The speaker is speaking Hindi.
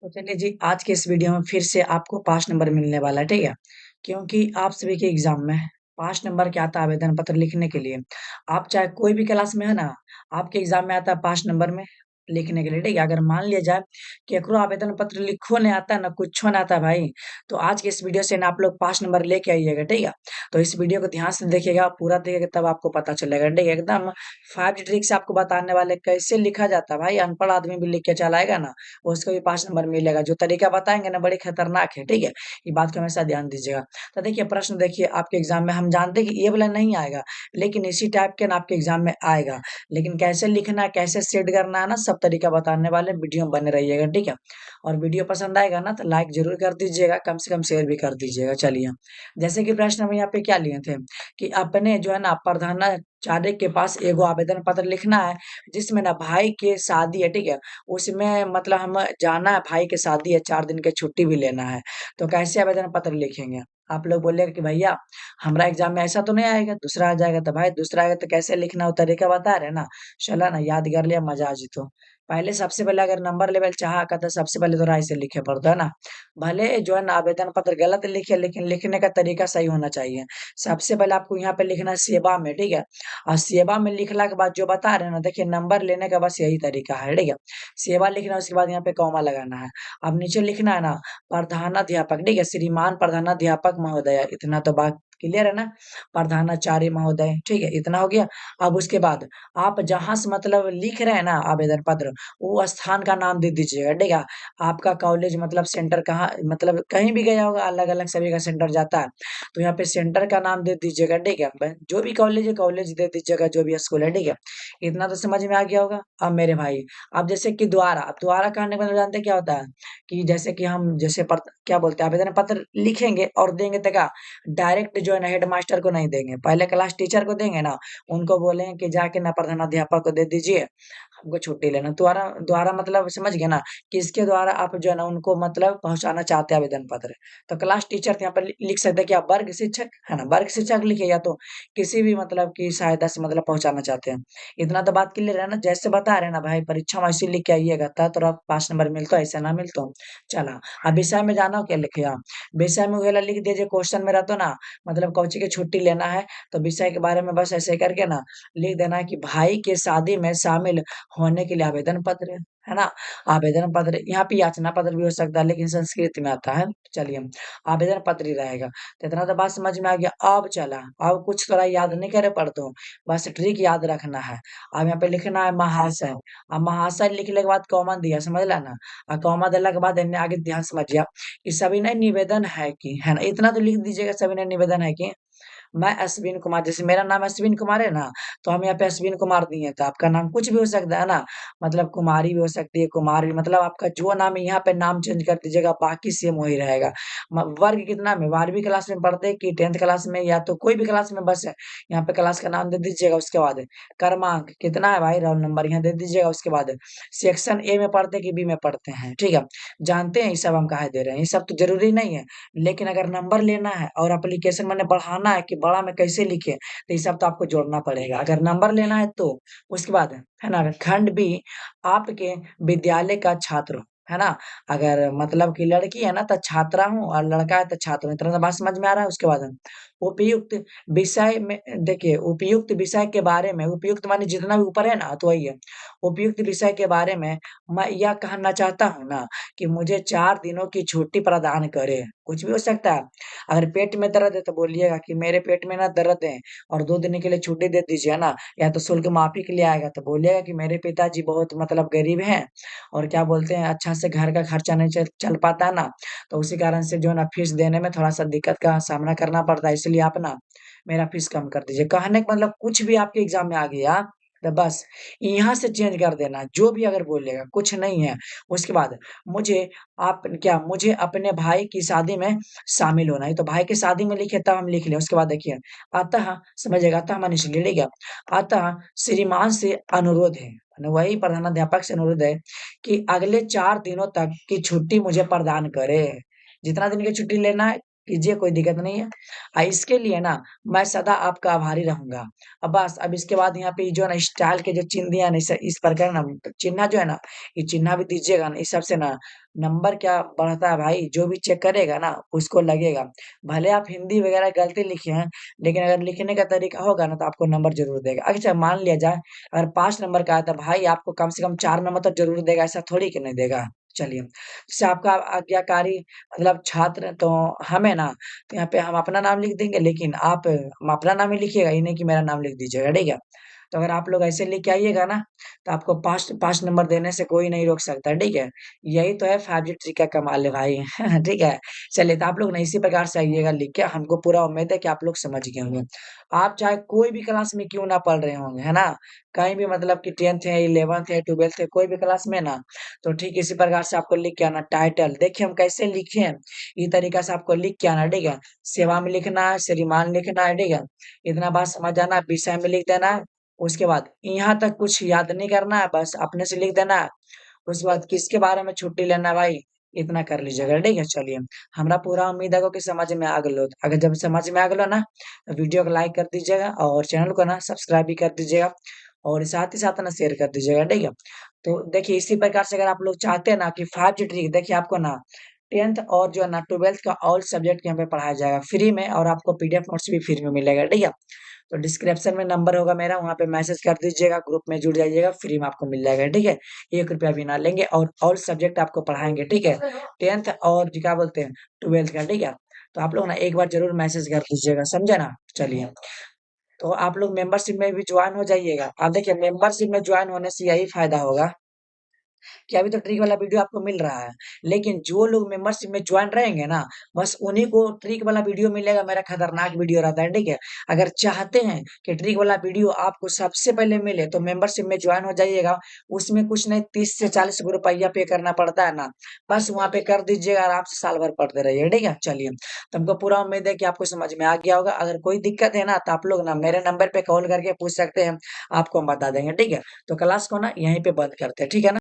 तो चलिए जी, आज के इस वीडियो में फिर से आपको 5 नंबर मिलने वाला है, ठीक है? क्योंकि आप सभी के एग्ज़ाम में 5 नंबर क्या आता है आवेदन पत्र लिखने के लिए। आप चाहे कोई भी क्लास में है ना, आपके एग्ज़ाम में आता है 5 नंबर में लिखने के लिए, ठीक है? अगर मान लिया जाए केकरो आवेदन पत्र लिखो नहीं आता ना, कुछो नहीं आता भाई, तो आज के इस वीडियो से ना आप लोग 5 नंबर लेके आइएगा, ठीक है? तो इस वीडियो को ध्यान से देखिएगा, पूरा देखिएगा तब आपको पता चलेगा, ठीक है? एकदम 5 ट्रिक से आपको बताने वाले कैसे लिखा जाता है भाई, अनपढ़ आदमी भी लिख के चलाएगा ना, उसको भी 5 नंबर मिलेगा। जो तरीका बताएँगे ना बड़े खतरनाक है, ठीक है? ये बात को हमेशा ध्यान दीजिएगा। तो देखिए प्रश्न देखिए आपके एग्ज़ाम में हम जानते हैं कि ये वाला नहीं आएगा, लेकिन इसी टाइप के ना आपके एग्ज़ाम में आएगा। लेकिन कैसे लिखना है, कैसे सेट करना है ना, सब तरीका बताने वाले वीडियो में बने रहिएगा, ठीक है? और वीडियो पसंद आएगा ना तो लाइक ज़रूर कर दीजिएगा, कम से कम शेयर भी कर दीजिएगा। चलिए, जैसे कि प्रश्न हम यहाँ पे क्या लिए थे कि अपने जो है ना प्रधानाचार्य के पास एगो आवेदन पत्र लिखना है, जिसमें ना भाई के शादी है, ठीक है? उसमें मतलब हम जाना है, भाई की शादी है, 4 दिन की छुट्टी भी लेना है, तो कैसे आवेदन पत्र लिखेंगे? आप लोग बोलिएगा कि भैया हमारा एग्ज़ाम में ऐसा तो नहीं आएगा, दूसरा आ जाएगा, तो भाई दूसरा आएगा तो कैसे लिखना है वो तरीका बता रहे हैं ना, चलो ना याद कर लिया मज़ा आ जितो। पहले सबसे पहले अगर नंबर लेवल चाहा का तो सबसे पहले तो राय से लिखे पड़ता है ना, भले जो है ना आवेदन पत्र गलत लिखे लेकिन लिखने का तरीका सही होना चाहिए। सबसे पहले आपको यहाँ पे लिखना है सेवा में, ठीक है? और सेवा में लिखला के बाद जो बता रहे हैं ना, देखिए नंबर लेने का बस यही तरीका है, ठीक है? सेवा लिखना है उसके बाद यहाँ पे कॉमा लगाना है। अब नीचे लिखना है ना प्रधानाध्यापक, ठीक है? श्रीमान प्रधानाध्यापक महोदय, इतना तो बात क्लियर है ना? प्रधानाचार्य महोदय, ठीक है? इतना हो गया। अब उसके बाद आप जहाँ से मतलब लिख रहे हैं ना आवेदन पत्र, वो स्थान का नाम दे दीजिएगा, ठीक है? आपका कॉलेज मतलब सेंटर कहाँ मतलब कहीं भी गया होगा, अलग-अलग सभी का सेंटर जाता है। तो यहाँ पे सेंटर का नाम दे दीजिएगा, ठीक है? ब जो भी कॉलेज है, कॉलेज दे दीजिएगा, जो भी स्कूल है, ठीक है? इतना तो समझ में आ गया होगा। अब मेरे भाई, अब जैसे कि द्वारा, अब द्वारा कहने का मतलब जानते हैं क्या होता है? कि जैसे कि हम जैसे क्या बोलते हैं आवेदन पत्र लिखेंगे और देंगे तो क्या डायरेक्ट जो है ना हेडमास्टर को नहीं देंगे, पहले क्लास टीचर को देंगे ना, उनको बोलेंगे कि जाके ना प्रधानाध्यापक को दे दीजिए, हमको छुट्टी लेना। द्वारा द्वारा मतलब समझ गए ना? किसके द्वारा आप जो है ना उनको मतलब पहुँचाना चाहते हैं आवेदन पत्र। तो क्लास टीचर तो यहाँ पर लिख सकते हैं कि आप वर्ग शिक्षक, है ना? वर्ग शिक्षक लिखिए या तो किसी भी मतलब की सहायता से मतलब पहुँचाना चाहते हैं। इतना तो बात क्लियर है ना? जैसे बता रहे हैं ना भाई परीक्षा में ऐसे लिख के आइएगा तो आप 5 नंबर मिलतो, ऐसे ना मिलतो। चला, अब विषय में जानो क्या लिखे आप? विषय में वही वाला लिख दीजिए क्वेश्चन में रहता ना मतलब कौची की छुट्टी लेना है, तो विषय के बारे में बस ऐसे करके ना लिख देना है कि भाई के शादी में शामिल होने के लिए आवेदन पत्र, है ना? आवेदन पत्र यहाँ पे याचना पत्र भी हो सकता है लेकिन संस्कृत में आता है। चलिए, आवेदन पत्र ही रहेगा। तो इतना तो बात समझ में आ गया। अब चला, अब कुछ थोड़ा याद नहीं करे पढ़तो, बस ट्रिक याद रखना है। अब यहाँ पे लिखना है महाशय। अब महाशय लिखने के बाद कॉमा दिया, समझला ना? कॉमा देला के बाद इन्हें आगे ध्यान से समझिए कि सविनय निवेदन है कि, है ना? इतना तो लिख दीजिएगा सविनय निवेदन है कि मैं अश्विन कुमार, जैसे मेरा नाम अश्विन कुमार है ना, तो हम यहाँ पे अश्विन कुमार दिए, तो आपका नाम कुछ भी हो सकता है ना, मतलब कुमारी भी हो सकती है, कुमार भी मतलब आपका जो नाम है यहाँ पे नाम चेंज कर दीजिएगा, बाकी सेम वही रहेगा। वर्ग कितना में 12वीं क्लास में पढ़ते हैं कि 10th क्लास में या तो कोई भी क्लास में, बस यहाँ पे क्लास का नाम दे दीजिएगा। उसके बाद क्रमांक कितना है भाई, रोल नंबर यहाँ दे दीजिएगा। उसके बाद सेक्शन ए में पढ़ते कि बी में पढ़ते हैं, ठीक है? जानते हैं ये सब हम काहे दे रहे हैं, ये सब तो जरूरी नहीं है, लेकिन अगर नंबर लेना है और एप्लीकेशन मैंने बढ़ाना है कि बड़ा में कैसे लिखे, तो ये सब तो आपको जोड़ना पड़ेगा। अगर नंबर लेना है तो उसके बाद है ना खंड बी आपके विद्यालय का छात्र हूँ, है ना? अगर मतलब कि लड़की है ना तो छात्रा हूँ और लड़का है तो छात्र हूँ। इतना तो बात समझ में आ रहा है? उसके बाद उपयुक्त विषय में देखिए, उपयुक्त विषय के बारे में, उपयुक्त माने जितना भी ऊपर है ना तो वही है। उपयुक्त विषय के बारे में मैं यह कहना चाहता हूँ ना कि मुझे 4 दिनों की छुट्टी प्रदान करें। कुछ भी हो सकता है। अगर पेट में दर्द है तो बोलिएगा कि मेरे पेट में ना दर्द है और 2 दिन के लिए छुट्टी दे दीजिए, है ना? या तो शुल्क माफी के लिए आएगा तो बोलिएगा कि मेरे पिताजी बहुत मतलब गरीब हैं और क्या बोलते हैं अच्छा से घर का खर्चा नहीं चल चल पाता है ना, तो उसी कारण से जो है ना फीस देने में थोड़ा-सा दिक्कत का सामना करना पड़ता है, इसलिए आप ना मेरा फीस कम कर दीजिए। कहने का मतलब कुछ भी आपके एग्ज़ाम में आ गया, तो बस यहाँ से चेंज कर देना, जो भी अगर बोलेगा, कुछ नहीं है। उसके बाद मुझे अपने भाई की शादी में शामिल होना है, तो भाई की शादी में लिखे तब हम लिख लें। उसके बाद देखिए, अतः समझिएगा, अतः माने इसलिए ठीक है, अतः श्रीमान से अनुरोध है, माने वही प्रधानाध्यापक से अनुरोध है कि अगले 4 दिनों तक की छुट्टी मुझे प्रदान करें। जितना दिन की छुट्टी लेना है, कीजिए, कोई दिक्कत नहीं है। इसके लिए ना मैं सदा आपका आभारी रहूँगा। अब बस अब इसके बाद यहाँ पे जो है ना स्टाइल के जो चिन्ह दिया है ना इस प्रकार ना चिन्ह जो है ना, ये चिन्ह भी दीजिएगा ना, इस हिसाब से ना नंबर क्या बढ़ता है भाई, जो भी चेक करेगा ना उसको लगेगा। भले आप हिंदी वगैरह गलती लिखे हैं, लेकिन अगर लिखने का तरीका होगा ना तो आपको नंबर ज़रूर देगा। अच्छा मान लिया जाए अगर 5 नंबर का आया तो भाई आपको कम से कम 4 नंबर तो ज़रूर देगा, ऐसा थोड़ी कि नहीं देगा। चलिए, जैसे आपका आज्ञाकारी मतलब छात्र तो हमें ना तो यहाँ पे हम अपना नाम लिख देंगे, लेकिन आप अपना नाम ही लिखिएगा, ये नहीं कि मेरा नाम लिख दीजिएगा, ठीक है? तो अगर आप लोग ऐसे लिख के आइएगा ना, तो आपको 5 नंबर देने से कोई नहीं रोक सकता, ठीक है? यही तो है 5G ट्रिक का कमाल है भाई, ठीक है? चलिए, तो आप लोग ना इसी प्रकार से आइएगा लिख के, हमको पूरा उम्मीद है कि आप लोग समझ गए होंगे। आप चाहे कोई भी क्लास में क्यों ना पढ़ रहे होंगे, है ना? कहीं भी मतलब कि 10th है, 11th है, 12th है, कोई भी क्लास में ना, तो ठीक इसी प्रकार से आपको लिख के आना टाइटल। देखिए हम कैसे लिखे हैं, इस तरीका से आपको लिख के आना, ठीक है? सेवा में लिखना है, श्रीमान लिखना है, ठीक है? इतना बात समझ आना, विषय में लिख देना है, उसके बाद यहाँ तक कुछ याद नहीं करना है, बस अपने से लिख देना है। उसके बाद किसके बारे में छुट्टी लेना है भाई, इतना कर लीजिएगा, ठीक है? चलिए, हमरा पूरा उम्मीद है कि समझ में आ गलो। अगर जब समझ में आ गलो ना, तो वीडियो को लाइक कर दीजिएगा और चैनल को ना सब्सक्राइब भी कर दीजिएगा और साथ ही साथ ना शेयर कर दीजिएगा, ठीक है? तो देखिए इसी प्रकार से अगर आप लोग चाहते हैं ना कि 5G ट्रिक देखिए आपको ना 10th और जो है ना 12th का ऑल सब्जेक्ट यहाँ पे पढ़ाया जाएगा फ्री में और आपको पीडीएफ नोट्स भी फ्री में मिलेगा, ठीक है? तो डिस्क्रिप्शन में नंबर होगा मेरा, वहाँ पे मैसेज कर दीजिएगा, ग्रुप में जुड़ जाइएगा, फ्री में आपको मिल जाएगा, ठीक है? ₹1 भी ना लेंगे और ऑल सब्जेक्ट आपको पढ़ाएँगे, ठीक है? 10th और जो क्या बोलते हैं 12th का, ठीक है? तो आप लोग ना एक बार ज़रूर मैसेज कर दीजिएगा, समझे ना? चलिए, तो आप लोग मेंबरशिप में भी जॉइन हो जाइएगा। अब देखिए मेंबरशिप में जॉइन होने से यही फ़ायदा होगा कि अभी तो ट्रिक वाला वीडियो आपको मिल रहा है, लेकिन जो लोग मेंबरशिप में जॉइन रहेंगे ना, बस उन्हीं को ट्रिक वाला वीडियो मिलेगा, मेरा खतरनाक वीडियो रहता है, ठीक है? अगर चाहते हैं कि ट्रिक वाला वीडियो आपको सबसे पहले मिले, तो मेंबरशिप में जॉइन हो जाइएगा। उसमें कुछ नहीं 30 से 40 रुपया पे करना पड़ता है ना, बस वहाँ पे कर दीजिएगा, आराम से साल भर पढ़ते रहिए, ठीक है? चलिए, तो हमको पूरा उम्मीद है कि आपको समझ में आ गया होगा। अगर कोई दिक्कत है ना, तो आप लोग ना मेरे नंबर पे कॉल करके पूछ सकते हैं, आपको हम बता देंगे, ठीक है? तो क्लास को ना यहीं पे बंद करते हैं, ठीक है ना?